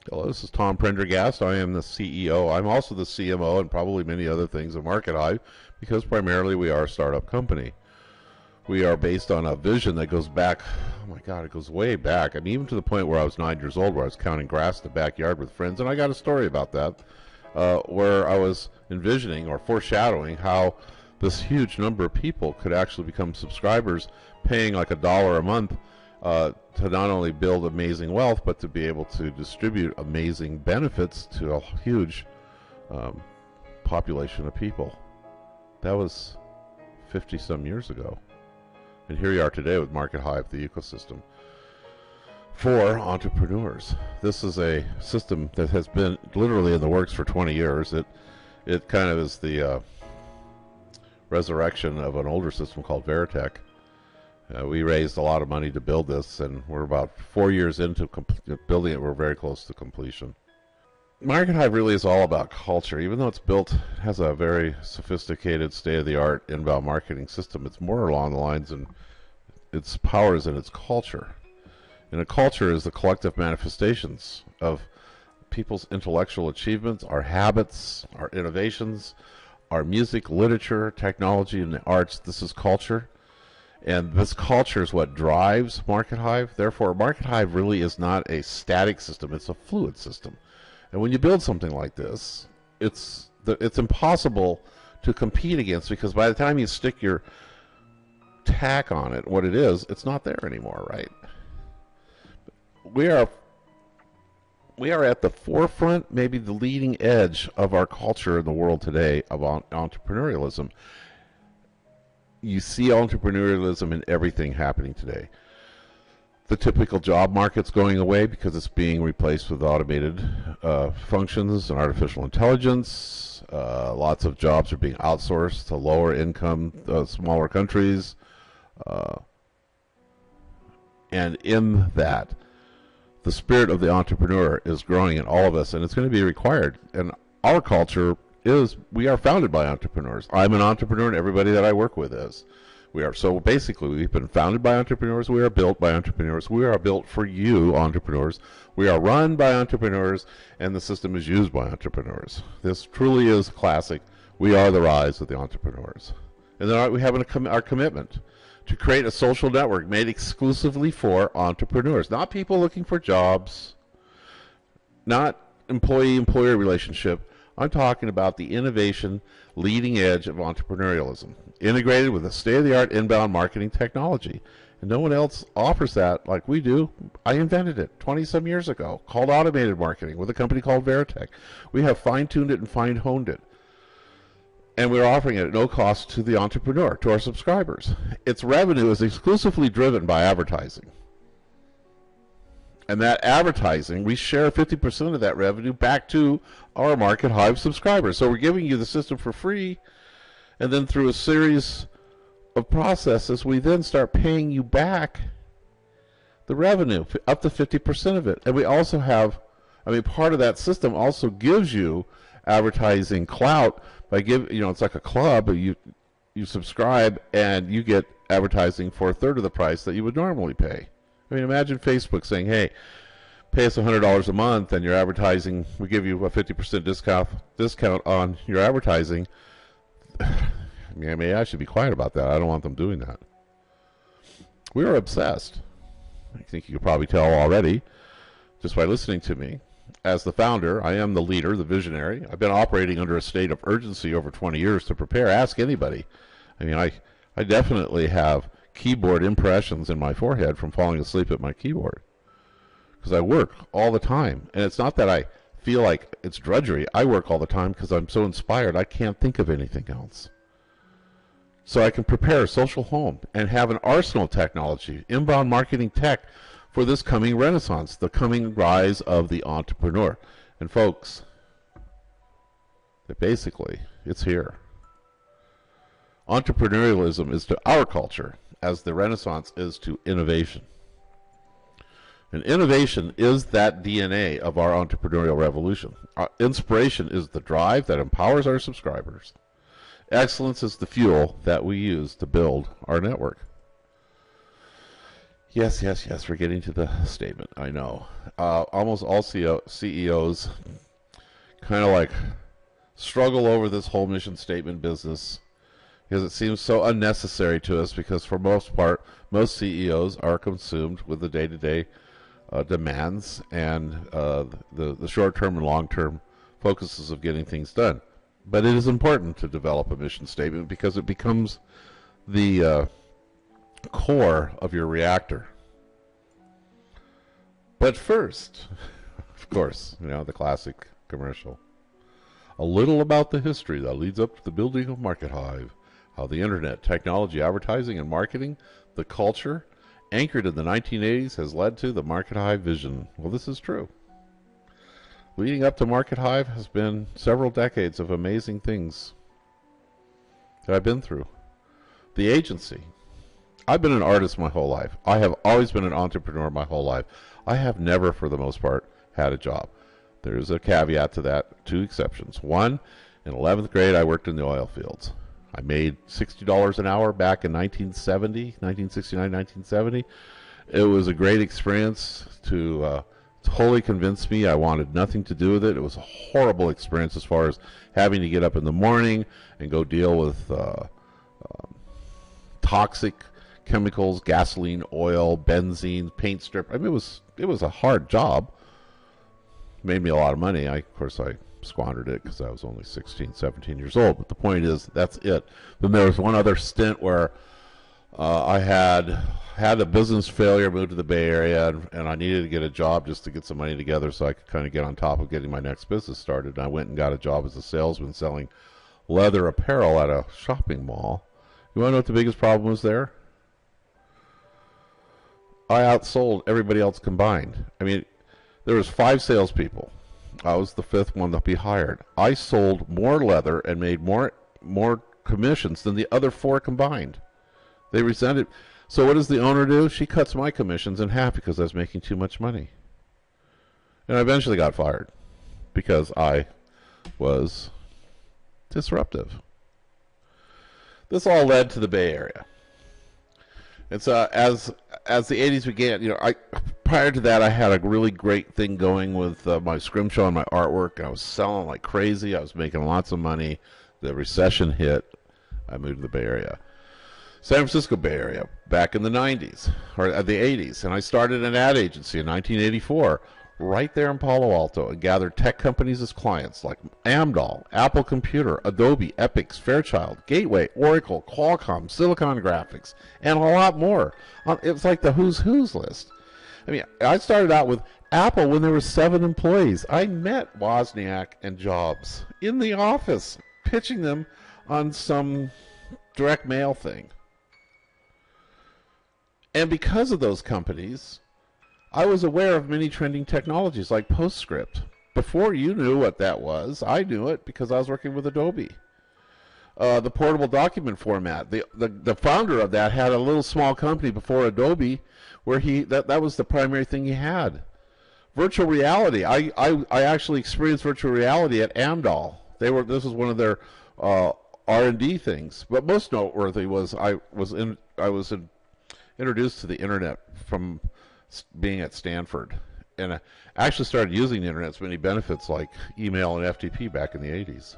Hello, this is Tom Prendergast. I am the CEO. I'm also the CMO and probably many other things at MarketHive because primarily we are a startup company. We are based on a vision that goes back, oh my God, it goes way back. I mean, even to the point where I was 9 years old, where I was counting grass in the backyard with friends, and I got a story about that, where I was envisioning or foreshadowing how this huge number of people could actually become subscribers, paying like $1 a month to not only build amazing wealth, but to be able to distribute amazing benefits to a huge population of people. That was 50 some years ago. And here you are today with MarketHive, the ecosystem for entrepreneurs. This is a system that has been literally in the works for 20 years. It kind of is the resurrection of an older system called Veritech. We raised a lot of money to build this, and we're about 4 years into building it. We're very close to completion. MarketHive really is all about culture. Even though it's built, it has a very sophisticated, state-of-the-art inbound marketing system. It's more along the lines, and its power is in its culture. And a culture is the collective manifestations of people's intellectual achievements, our habits, our innovations, our music, literature, technology, and the arts. This is culture. And this culture is what drives MarketHive. Therefore, MarketHive really is not a static system. It's a fluid system. And when you build something like this, it's impossible to compete against, because by the time you stick your tack on it, what it is, it's not there anymore, right? We are at the forefront, maybe the leading edge of our culture in the world today of entrepreneurialism. You see entrepreneurialism in everything happening today. The typical job market's going away because it's being replaced with automated functions and artificial intelligence. Lots of jobs are being outsourced to lower income, smaller countries. And in that, the spirit of the entrepreneur is growing in all of us, and it's going to be required. And our culture is, we are founded by entrepreneurs. I'm an entrepreneur, and everybody that I work with is. We are. So basically, we've been founded by entrepreneurs. We are built by entrepreneurs. We are built for you, entrepreneurs. We are run by entrepreneurs, and the system is used by entrepreneurs. This truly is classic. We are the rise of the entrepreneurs. And then we have our commitment to create a social network made exclusively for entrepreneurs, not people looking for jobs, not employee-employer relationship. I'm talking about the innovation, leading edge of entrepreneurialism, integrated with a state-of-the-art inbound marketing technology. And no one else offers that like we do. I invented it 20-some years ago, called automated marketing, with a company called Veritech. We have fine-tuned it and fine-honed it. And we're offering it at no cost to the entrepreneur, to our subscribers. Its revenue is exclusively driven by advertising. And that advertising, we share 50% of that revenue back to our MarketHive subscribers. So we're giving you the system for free, and then through a series of processes, we then start paying you back the revenue, up to 50% of it. And we also have, part of that system also gives you advertising clout by it's like a club. You subscribe and you get advertising for a third of the price that you would normally pay. Imagine Facebook saying, hey, pay us $100 a month and your advertising, we give you a 50% discount on your advertising. I should be quiet about that. I don't want them doing that. We are obsessed. I think you could probably tell already just by listening to me. As the founder, I am the leader, the visionary. I've been operating under a state of urgency over 20 years to prepare. Ask anybody. I definitely have keyboard impressions in my forehead from falling asleep at my keyboard, because I work all the time. And it's not that I feel like it's drudgery. I work all the time because I'm so inspired I can't think of anything else. So I can prepare a social home and have an arsenal of technology, inbound marketing tech, for this coming renaissance, the coming rise of the entrepreneur. And folks, basically, it's here. Entrepreneurialism is to our culture as the Renaissance is to innovation. And innovation is that DNA of our entrepreneurial revolution. Our inspiration is the drive that empowers our subscribers. Excellence is the fuel that we use to build our network. Yes, yes, yes. We're getting to the statement. I know. Almost all CEOs kind of like struggle over this whole mission statement business because it seems so unnecessary to us because for most part, most CEOs are consumed with the day-to-day demands and the short-term and long-term focuses of getting things done. But it is important to develop a mission statement because it becomes the core of your reactor. But first, of course, the classic commercial. A little about the history that leads up to the building of MarketHive, how the internet, technology, advertising, and marketing, the culture, anchored in the 1980s, has led to the MarketHive vision. Well, this is true. Leading up to MarketHive has been several decades of amazing things that I've been through. The agency. I've been an artist my whole life. I have always been an entrepreneur my whole life. I have never, for the most part, had a job. There's a caveat to that, two exceptions. One, in 11th grade, I worked in the oil fields. I made $60 an hour back in 1969, 1970. It was a great experience to totally convince me I wanted nothing to do with it. It was a horrible experience as far as having to get up in the morning and go deal with toxic chemicals, gasoline, oil, benzene, paint strip. I mean, it was a hard job. Made me a lot of money. Of course, I squandered it because I was only 16, 17 years old. But the point is, that's it. Then there was one other stint where I had a business failure, moved to the Bay Area, and I needed to get a job just to get some money together so I could kind of get on top of getting my next business started. And I went and got a job as a salesman selling leather apparel at a shopping mall. You want to know what the biggest problem was there? I outsold everybody else combined. I mean, there was 5 salespeople. I was the 5th one to be hired. I sold more leather and made more commissions than the other 4 combined. They resented. So what does the owner do? She cuts my commissions in half because I was making too much money. And I eventually got fired because I was disruptive. This all led to the Bay Area. And so as the 80s began, prior to that I had a really great thing going with my scrimshaw and my artwork. I was selling like crazy. I was making lots of money. The recession hit. I moved to the Bay Area. San Francisco Bay Area back in the 90s or the 80s. And I started an ad agency in 1984 right there in Palo Alto and gathered tech companies as clients like Amdahl, Apple Computer, Adobe, Epix, Fairchild, Gateway, Oracle, Qualcomm, Silicon Graphics, and a lot more. It was like the who's list. I mean, I started out with Apple when there were 7 employees. I met Wozniak and Jobs in the office, pitching them on some direct mail thing. And because of those companies, I was aware of many trending technologies like PostScript. Before you knew what that was, I knew it because I was working with Adobe. The portable document format. The founder of that had a little small company before Adobe where that was the primary thing he had. Virtual reality. I actually experienced virtual reality at Amdahl. This was one of their R&D things. But most noteworthy was I was introduced to the internet from being at Stanford, and I actually started using the internet's many benefits like email and FTP back in the 80s.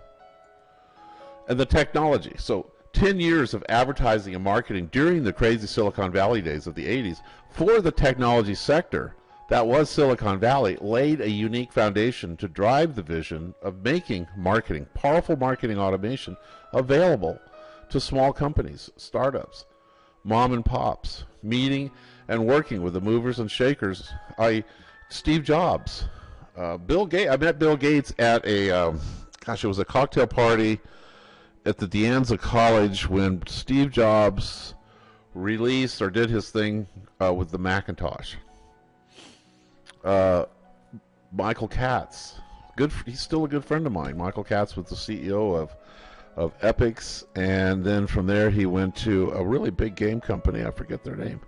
And the technology. So 10 years of advertising and marketing during the crazy Silicon Valley days of the 80s for the technology sector that was Silicon Valley laid a unique foundation to drive the vision of making marketing, powerful marketing automation available to small companies, startups, mom and pops, meeting and working with the movers and shakers. Steve Jobs, Bill Gates. I met Bill Gates at it was a cocktail party at the De Anza College when Steve Jobs released or did his thing with the Macintosh. Michael Katz, he's still a good friend of mine. Michael Katz was the CEO of Epix, and then from there he went to a really big game company. I forget their name.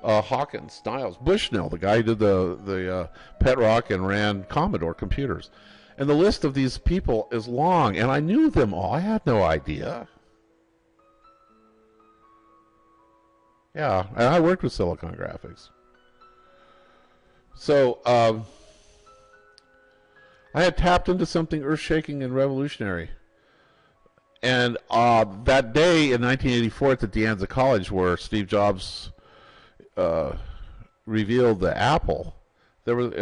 Hawkins, Stiles, Bushnell, the guy who did the Pet Rock and ran Commodore computers. And the list of these people is long, and I knew them all. I had no idea. Yeah, and I worked with Silicon Graphics. So I had tapped into something earth-shaking and revolutionary. And that day in 1984 at the De Anza College, where Steve Jobs revealed the Apple, there was,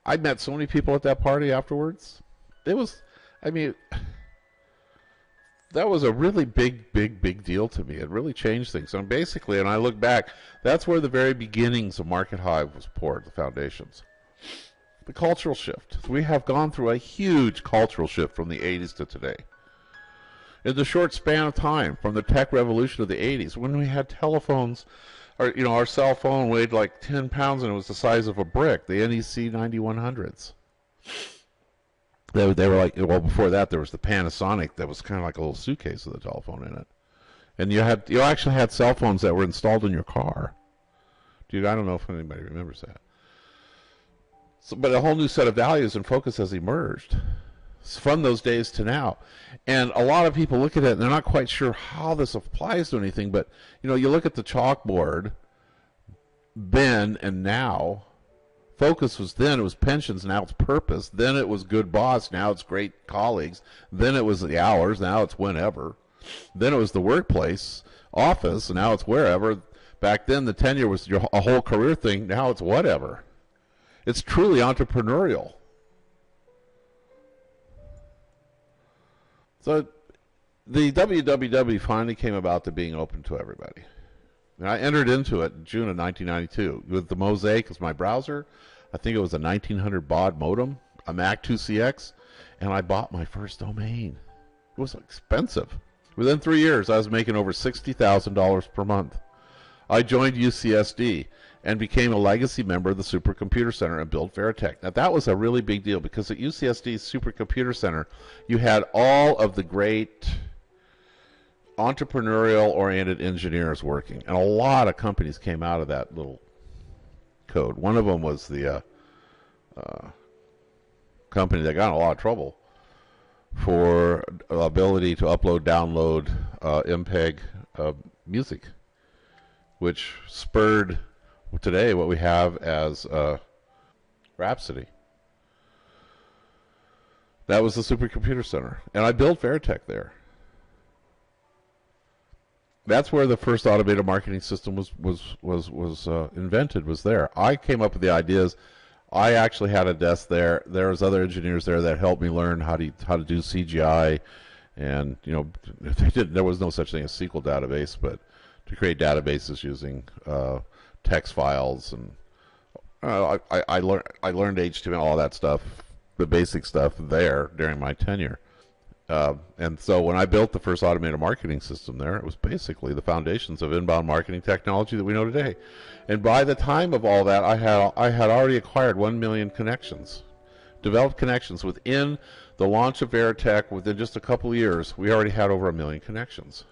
I met so many people at that party afterwards. It was, I mean, that was a really big deal to me. It really changed things. And basically, and I look back, that's where the very beginnings of MarketHive was poured, the foundations. The cultural shift. We have gone through a huge cultural shift from the 80s to today. In the short span of time, from the tech revolution of the 80s, when we had telephones, our cell phone weighed like 10 pounds and it was the size of a brick, the NEC 9100s. They were like, well, before that there was the Panasonic that was kind of like a little suitcase with a telephone in it. And you actually had cell phones that were installed in your car. Dude, I don't know if anybody remembers that. So, but a whole new set of values and focus has emerged from those days to now. And a lot of people look at it and they're not quite sure how this applies to anything, but you look at the chalkboard then and now. Focus was then, it was pensions, now it's purpose. Then it was good boss, now it's great colleagues. Then it was the hours, now it's whenever. Then it was the workplace, office, and now it's wherever. Back then the tenure was a whole career thing, now it's whatever. It's truly entrepreneurial. So the www finally came about to being open to everybody. And I entered into it in June of 1992 with the Mosaic as my browser. I think it was a 1900 baud modem, a Mac 2CX, and I bought my first domain. It was expensive. Within 3 years, I was making over $60,000 per month. I joined UCSD and became a legacy member of the Supercomputer Center and built Veritech. Now, that was a really big deal because at UCSD's Supercomputer Center, you had all of the great entrepreneurial-oriented engineers working, and a lot of companies came out of that little code. One of them was the company that got in a lot of trouble for ability to upload, download MPEG music, which spurred today what we have as Rhapsody. That was the Supercomputer Center, and I built Veritech there. That's where the first automated marketing system was invented. Was there? I came up with the ideas. I actually had a desk there. There was other engineers there that helped me learn how to do CGI, and there was no such thing as SQL database, but to create databases using text files, and I learned HTML, all that stuff, the basic stuff there during my tenure. And so when I built the first automated marketing system there, it was basically the foundations of inbound marketing technology that we know today. And by the time of all that, I had already acquired 1 million connections, developed connections. Within the launch of Veritech, within just a couple of years, we already had over 1 million connections.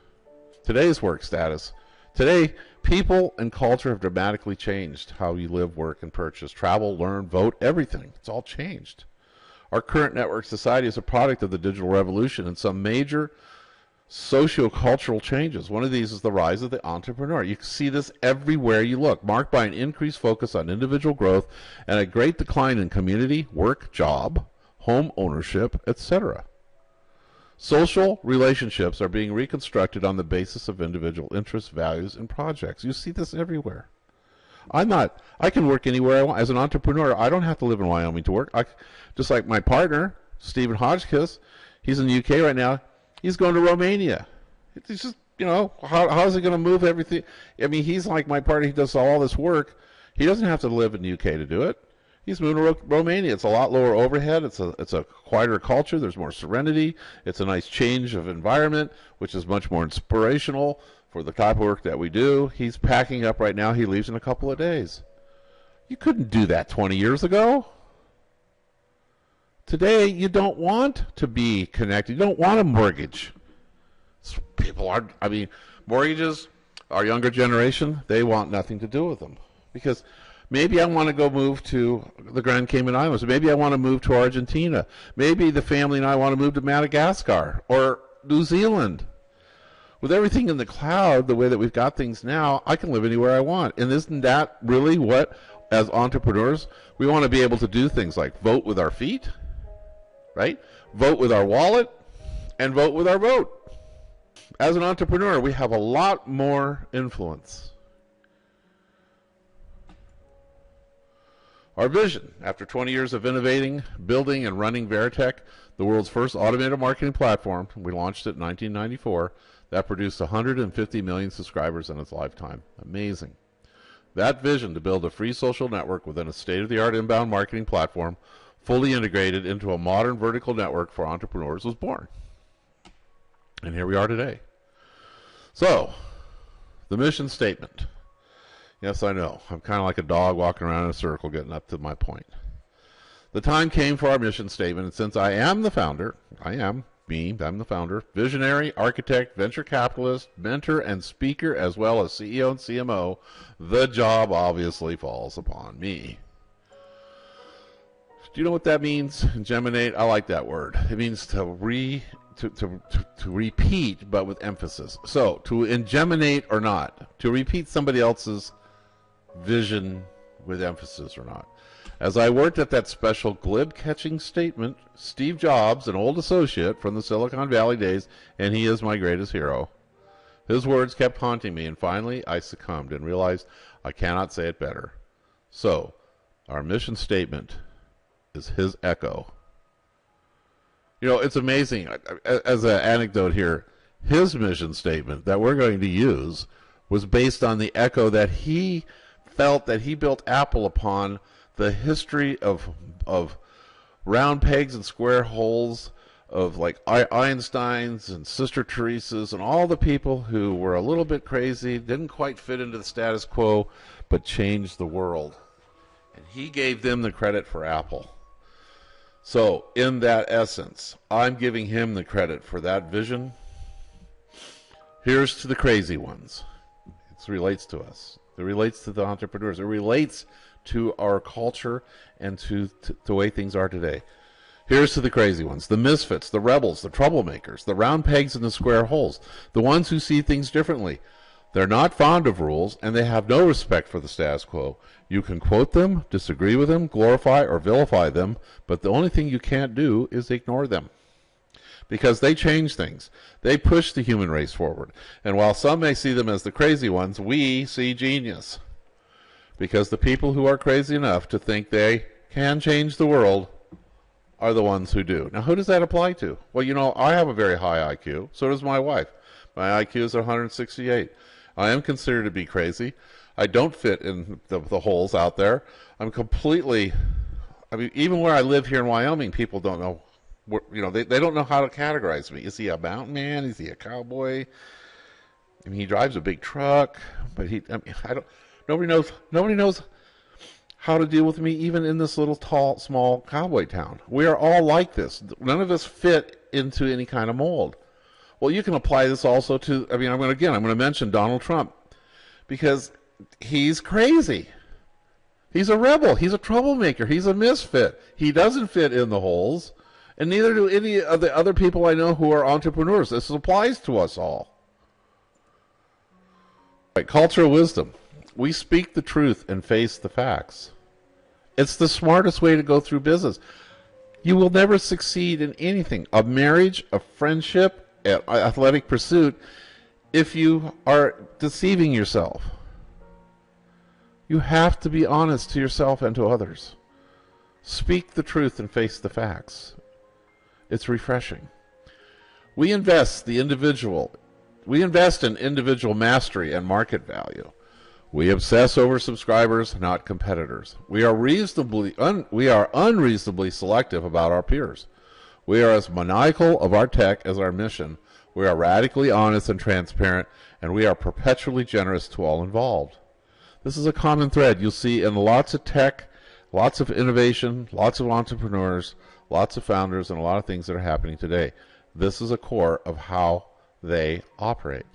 Today's work status. Today, people and culture have dramatically changed how you live, work, and purchase, travel, learn, vote, everything. It's all changed. Our current network society is a product of the digital revolution and some major socio-cultural changes. One of these is the rise of the entrepreneur. You can see this everywhere you look, marked by an increased focus on individual growth and a great decline in community, work, job, home ownership, etc. Social relationships are being reconstructed on the basis of individual interests, values, and projects. You see this everywhere. I can work anywhere I want. As an entrepreneur, I don't have to live in Wyoming to work. Just like my partner, Stephen Hodgkiss, he's in the UK right now. He's going to Romania. It's just, how is he going to move everything? I mean, he's like my partner. He does all this work. He doesn't have to live in the UK to do it. He's moving to Romania. It's a lot lower overhead. It's a quieter culture. There's more serenity. It's a nice change of environment, which is much more inspirational for the type of work that we do. He's packing up right now. He leaves in a couple of days. You couldn't do that 20 years ago. Today, you don't want to be connected. You don't want a mortgage. Mortgages, our younger generation, they want nothing to do with them. Because maybe I want to go move to the Grand Cayman Islands. Maybe I want to move to Argentina. Maybe the family and I want to move to Madagascar or New Zealand. With everything in the cloud, the way that we've got things now, I can live anywhere I want. And isn't that really what, as entrepreneurs, we want to be able to do things like vote with our feet, right? Vote with our wallet, and vote with our vote. As an entrepreneur, we have a lot more influence. Our vision, after 20 years of innovating, building, and running Veritech, the world's first automated marketing platform, we launched it in 1994, that produced 150 million subscribers in its lifetime. Amazing. That vision to build a free social network within a state-of-the-art inbound marketing platform, fully integrated into a modern vertical network for entrepreneurs, was born. And here we are today. So, the mission statement. Yes, I know. I'm kind of like a dog walking around in a circle getting up to my point. The time came for our mission statement, and since I am the founder, I'm the founder, visionary, architect, venture capitalist, mentor, and speaker, as well as CEO and CMO, the job obviously falls upon me. Do you know what that means? Geminate, I like that word. It means to repeat, but with emphasis. So, to ingeminate or not, to repeat somebody else's vision with emphasis or not. As I worked at that special glib-catching statement, Steve Jobs, an old associate from the Silicon Valley days, and he is my greatest hero, his words kept haunting me, and finally I succumbed and realized I cannot say it better. So, our mission statement is his echo. You know, it's amazing. As an anecdote here, his mission statement that we're going to use was based on the echo that he felt that he built Apple upon, the history of round pegs and square holes, of like Einstein's and Sister Teresa's and all the people who were a little bit crazy, didn't quite fit into the status quo, but changed the world. And he gave them the credit for Apple. So, in that essence, I'm giving him the credit for that vision. Here's to the crazy ones. It relates to us. It relates to the entrepreneurs. It relates to our culture and to the way things are today. Here's to the crazy ones, the misfits, the rebels, the troublemakers, the round pegs in the square holes, the ones who see things differently. They're not fond of rules, and they have no respect for the status quo. You can quote them, disagree with them, glorify or vilify them, but the only thing you can't do is ignore them. Because they change things. They push the human race forward. And while some may see them as the crazy ones, we see genius. Because the people who are crazy enough to think they can change the world are the ones who do. Now, who does that apply to? Well, you know, I have a very high IQ. So does my wife. My IQ is 168. I am considered to be crazy. I don't fit in the holes out there. I'm completely, I mean, even where I live here in Wyoming, people don't know, you know, they don't know how to categorize me. Is he a mountain man? Is he a cowboy? I mean, he drives a big truck, but nobody knows how to deal with me even in this little small cowboy town. We are all like this. None of us fit into any kind of mold. Well, you can apply this also to, I mean, I'm going to mention Donald Trump because he's crazy. He's a rebel. He's a troublemaker. He's a misfit. He doesn't fit in the holes, and neither do any of the other people I know who are entrepreneurs. This applies to us all. Right, cultural wisdom. We speak the truth and face the facts. It's the smartest way to go through business. You will never succeed in anything, a marriage, a friendship, an athletic pursuit, if you are deceiving yourself. You have to be honest to yourself and to others. Speak the truth and face the facts. It's refreshing. We invest in individual mastery and market value. We obsess over subscribers, not competitors. We are unreasonably selective about our peers. We are as maniacal of our tech as our mission. We are radically honest and transparent, and we are perpetually generous to all involved. This is a common thread you'll see in lots of tech, lots of innovation, lots of entrepreneurs, lots of founders, and a lot of things that are happening today. This is a core of how they operate.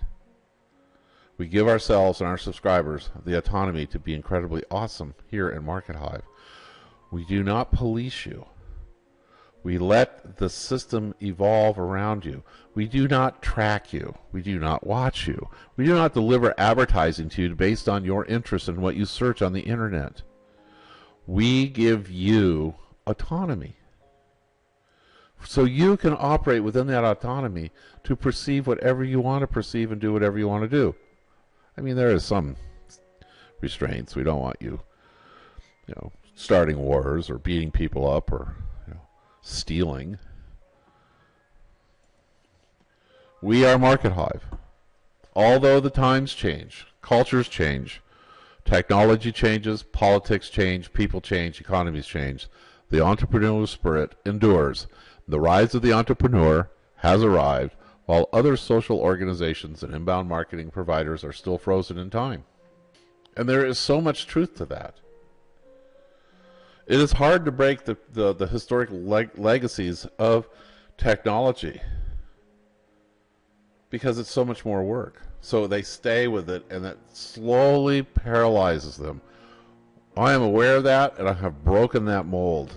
We give ourselves and our subscribers the autonomy to be incredibly awesome here in MarketHive. We do not police you. We let the system evolve around you. We do not track you. We do not watch you. We do not deliver advertising to you based on your interest in what you search on the internet. We give you autonomy. So you can operate within that autonomy to perceive whatever you want to perceive and do whatever you want to do. I mean, there is some restraints. We don't want you, starting wars or beating people up or stealing. We are MarketHive. Although the times change, cultures change, technology changes, politics change, people change, economies change, the entrepreneurial spirit endures. The rise of the entrepreneur has arrived, while other social organizations and inbound marketing providers are still frozen in time. And there is so much truth to that. It is hard to break the historical legacies of technology because it's so much more work. So they stay with it, and it slowly paralyzes them. I am aware of that, and I have broken that mold.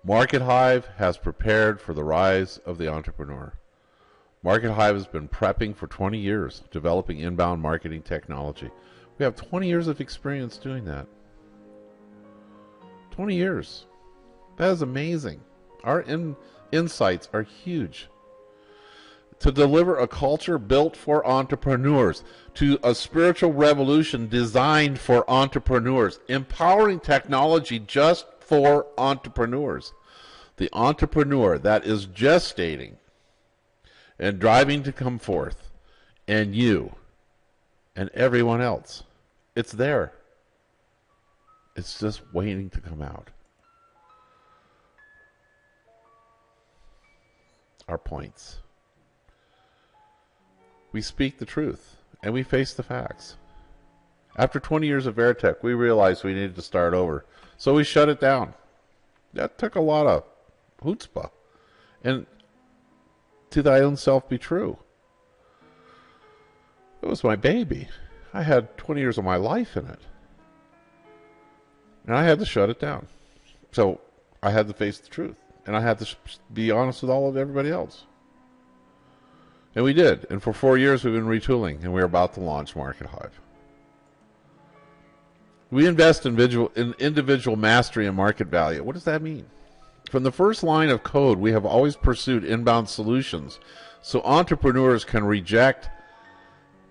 MarketHive has prepared for the rise of the entrepreneur. MarketHive has been prepping for 20 years, developing inbound marketing technology. We have 20 years of experience doing that. 20 years. That is amazing. Our insights are huge. To deliver a culture built for entrepreneurs, to a spiritual revolution designed for entrepreneurs, empowering technology just for entrepreneurs. The entrepreneur that is gestating and driving to come forth, and you and everyone else. It's there. It's just waiting to come out. Our points. We speak the truth, and we face the facts. After 20 years of Veritech, we realized we needed to start over. So we shut it down. That took a lot of chutzpah. And to thy own self be true. It was my baby. I had 20 years of my life in it. And I had to shut it down. So I had to face the truth. And I had to be honest with all of everybody else. And we did. And for 4 years we've been retooling. And we're about to launch MarketHive. We invest in individual mastery and market value. What does that mean? From the first line of code, we have always pursued inbound solutions so entrepreneurs can reject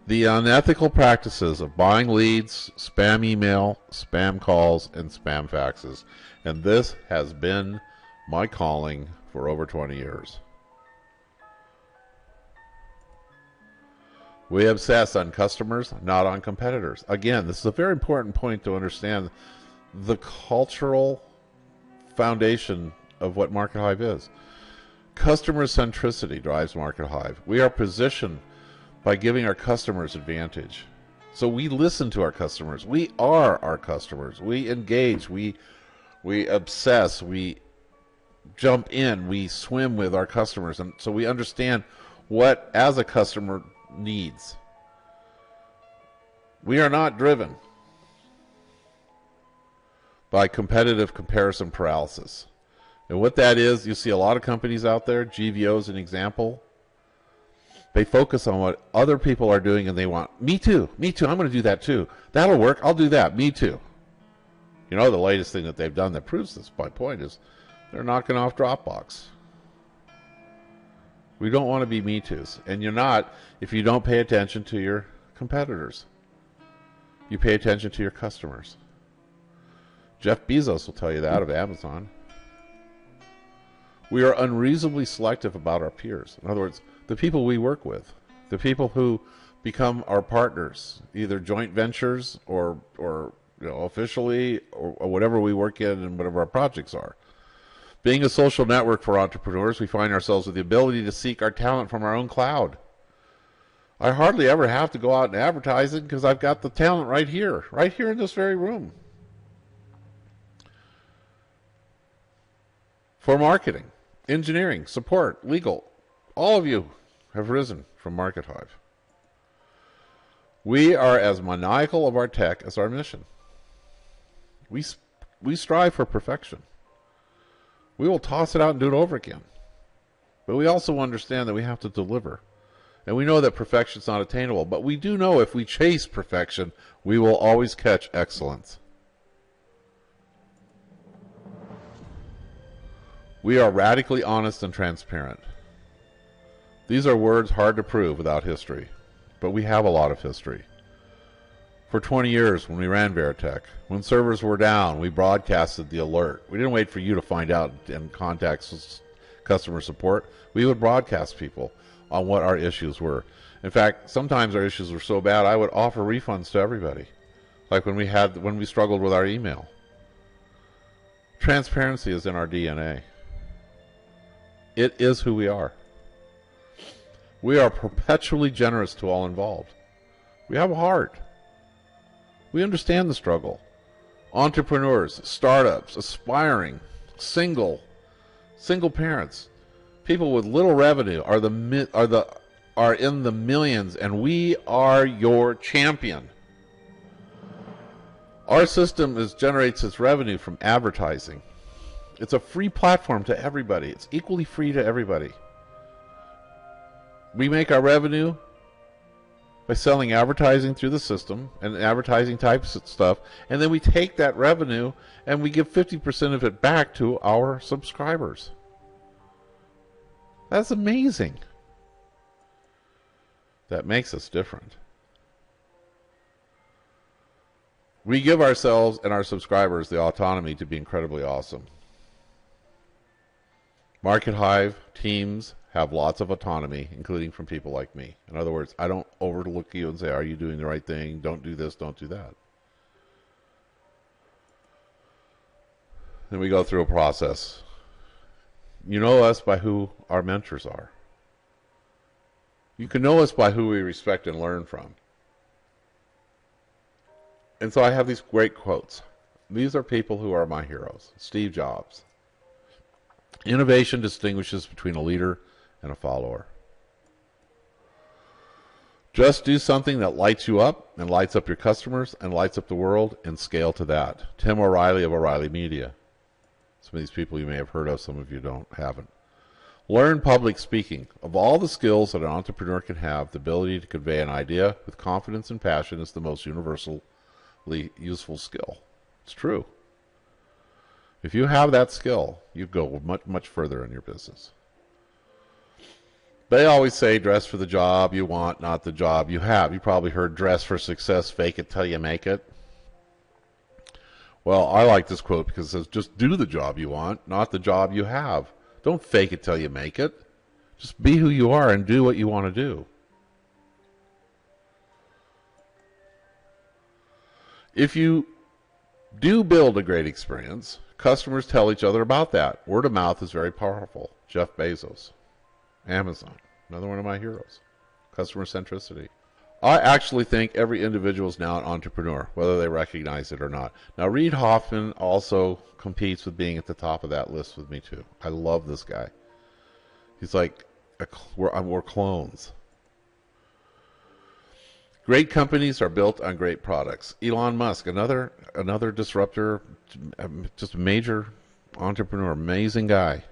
the unethical practices of buying leads, spam email, spam calls, and spam faxes. And this has been my calling for over 20 years. We obsess on customers, not on competitors. Again, this is a very important point to understand the cultural foundation of what MarketHive is. Customer centricity drives MarketHive. We are positioned by giving our customers advantage. So we listen to our customers. We are our customers. We engage. We obsess. We jump in. We swim with our customers. And so we understand what, as a customer, needs. We are not driven by competitive comparison paralysis. And what that is, you see a lot of companies out there, GVO is an example. They focus on what other people are doing and they want, me too, I'm going to do that too. That'll work, I'll do that, me too. You know, the latest thing that they've done that proves this, my point is, they're knocking off Dropbox. We don't want to be me too's. And you're not if you don't pay attention to your competitors. You pay attention to your customers. Jeff Bezos will tell you that of Amazon. We are unreasonably selective about our peers. In other words, the people we work with, the people who become our partners, either joint ventures or officially or whatever we work in and whatever our projects are. Being a social network for entrepreneurs, we find ourselves with the ability to seek our talent from our own cloud. I hardly ever have to go out and advertise it because I've got the talent right here in this very room. For marketing, engineering, support, legal, all of you have risen from MarketHive. We are as maniacal of our tech as our mission. We strive for perfection. We will toss it out and do it over again. But we also understand that we have to deliver. And we know that perfection is not attainable. But we do know if we chase perfection, we will always catch excellence. We are radically honest and transparent. These are words hard to prove without history. But we have a lot of history. For 20 years when we ran Veritech, when servers were down, we broadcasted the alert. We didn't wait for you to find out and contact customer support. We would broadcast people on what our issues were. In fact, sometimes our issues were so bad I would offer refunds to everybody. Like when we struggled with our email. Transparency is in our DNA. It is who we are. We are perpetually generous to all involved. We have a heart. We understand the struggle. Entrepreneurs, startups, aspiring, single parents, people with little revenue are in the millions, and we are your champion. Our system generates its revenue from advertising. It's a free platform to everybody. It's equally free to everybody. We make our revenue by selling advertising through the system and advertising types of stuff, and then we take that revenue and we give 50% of it back to our subscribers. That's amazing. That makes us different. We give ourselves and our subscribers the autonomy to be incredibly awesome. MarketHive teams have lots of autonomy, including from people like me. In other words, I don't overlook you and say, are you doing the right thing? Don't do this, don't do that. Then we go through a process. You know us by who our mentors are. You can know us by who we respect and learn from. And so I have these great quotes. These are people who are my heroes. Steve Jobs. Innovation distinguishes between a leader and a follower. Just do something that lights you up and lights up your customers and lights up the world and scale to that. Tim O'Reilly of O'Reilly Media. Some of these people you may have heard of, some of you haven't. Learn public speaking. Of all the skills that an entrepreneur can have, the ability to convey an idea with confidence and passion is the most universally useful skill. It's true. If you have that skill, you go much, much further in your business. They always say dress for the job you want, not the job you have. You probably heard dress for success, fake it till you make it. Well, I like this quote because it says just do the job you want, not the job you have. Don't fake it till you make it. Just be who you are and do what you want to do. If you do build a great experience, customers tell each other about that. Word of mouth is very powerful. Jeff Bezos, Amazon, another one of my heroes. Customer centricity. I actually think every individual is now an entrepreneur, whether they recognize it or not. Now, Reid Hoffman also competes with being at the top of that list with me, too. I love this guy. He's like, we're clones. Great companies are built on great products. Elon Musk, another disruptor, just a major entrepreneur, amazing guy.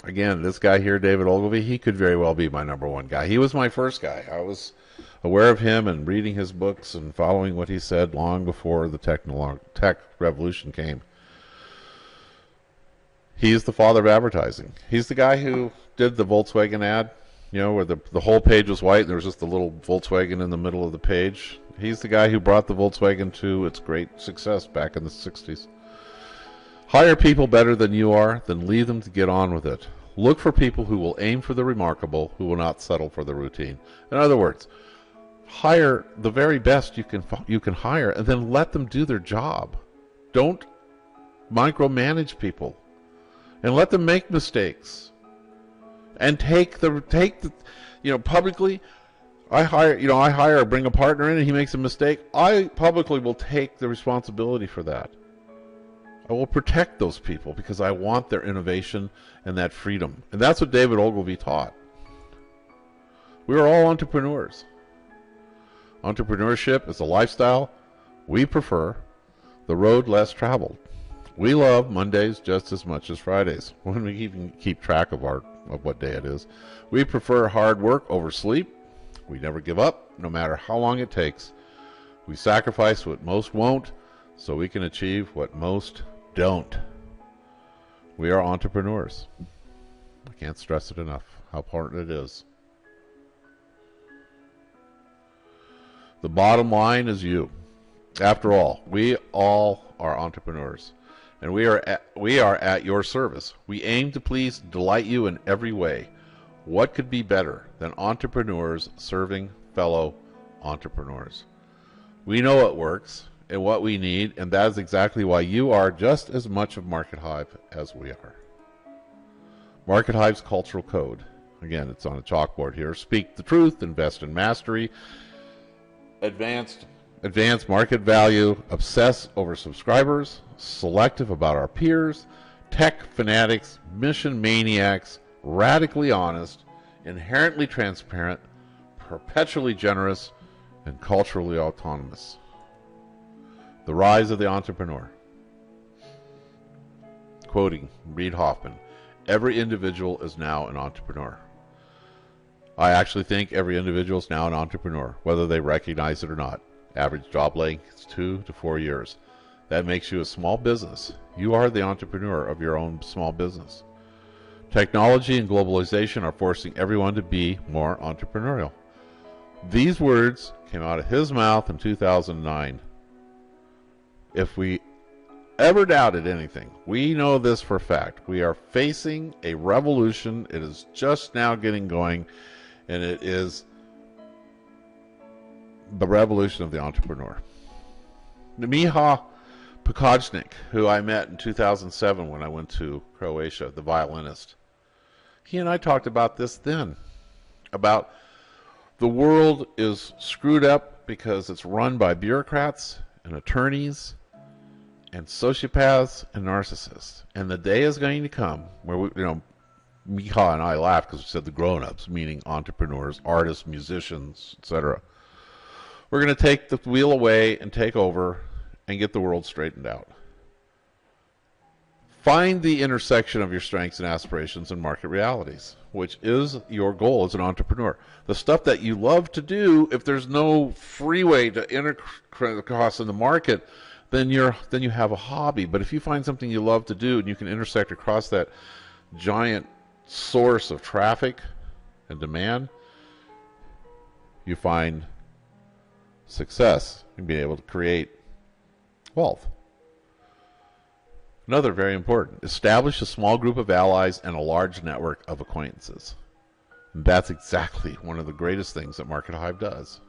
Again, this guy here, David Ogilvy, he could very well be my number one guy. He was my first guy. I was aware of him and reading his books and following what he said long before the tech revolution came. He's the father of advertising. He's the guy who did the Volkswagen ad, where the whole page was white and there was just a little Volkswagen in the middle of the page. He's the guy who brought the Volkswagen to its great success back in the 60s. Hire people better than you are, then leave them to get on with it. Look for people who will aim for the remarkable, who will not settle for the routine. In other words, hire the very best you can hire, and then let them do their job. Don't micromanage people, and let them make mistakes. And take the publicly. I hire or bring a partner in, and he makes a mistake. I publicly will take the responsibility for that. I will protect those people because I want their innovation and that freedom. And that's what David Ogilvy taught. We are all entrepreneurs. Entrepreneurship is a lifestyle we prefer, the road less traveled. We love Mondays just as much as Fridays, when we even keep track of what day it is. We prefer hard work over sleep. We never give up, no matter how long it takes. We sacrifice what most won't, so we can achieve what most don't. We are entrepreneurs. I can't stress it enough, how important it is. The bottom line is you. After all, we all are entrepreneurs, and we are at your service. We aim to please, delight you in every way. What could be better than entrepreneurs serving fellow entrepreneurs? We know what works and what we need, and that is exactly why you are just as much of MarketHive as we are. MarketHive's cultural code. Again, it's on a chalkboard here. Speak the truth, invest in mastery, advance market value, obsess over subscribers, selective about our peers, tech fanatics, mission maniacs, radically honest, inherently transparent, perpetually generous, and culturally autonomous. The rise of the entrepreneur. Quoting Reid Hoffman, every individual is now an entrepreneur. I actually think every individual is now an entrepreneur, whether they recognize it or not. Average job length is 2 to 4 years. That makes you a small business. You are the entrepreneur of your own small business. Technology and globalization are forcing everyone to be more entrepreneurial. These words came out of his mouth in 2009. If we ever doubted anything, we know this for a fact. We are facing a revolution. It is just now getting going, and it is the revolution of the entrepreneur. Miha Pokajnik, who I met in 2007 when I went to Croatia, the violinist, he and I talked about this then, about the world is screwed up because it's run by bureaucrats and attorneys and sociopaths and narcissists. And the day is going to come where Miha and I laughed because we said the grown-ups, meaning entrepreneurs, artists, musicians, etc. We're going to take the wheel away and take over and get the world straightened out. Find the intersection of your strengths and aspirations and market realities, which is your goal as an entrepreneur. The stuff that you love to do, if there's no freeway to intercross in the market, then you have a hobby. But if you find something you love to do and you can intersect across that giant source of traffic and demand, you find success in being able to create wealth. Another very important, establish a small group of allies and a large network of acquaintances. And that's exactly one of the greatest things that MarketHive does.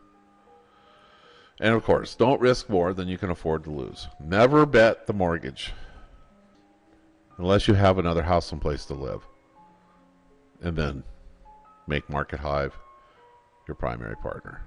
And of course, don't risk more than you can afford to lose. Never bet the mortgage unless you have another house someplace to live. And then make MarketHive your primary partner.